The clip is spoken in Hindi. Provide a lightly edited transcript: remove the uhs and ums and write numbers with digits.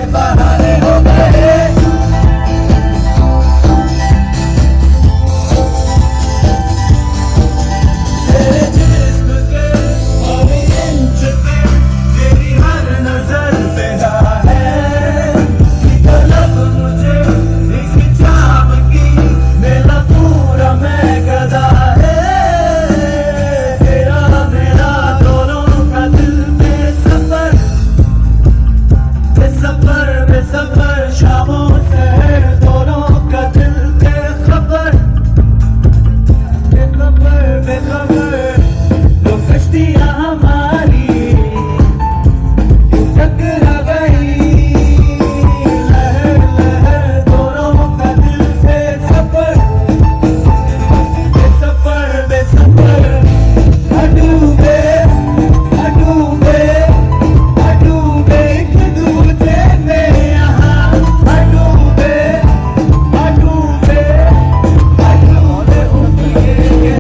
बहाने हो गए। तेरे जिस्म के हर इंच पे, तेरी हर नजर तेरा है। कि तलब मुझे एक चाव की, मेरा पूरा मैं गदा है। तेरा मेरा दोनों का दिल बेसबर, बेसबर बेसबर शामों से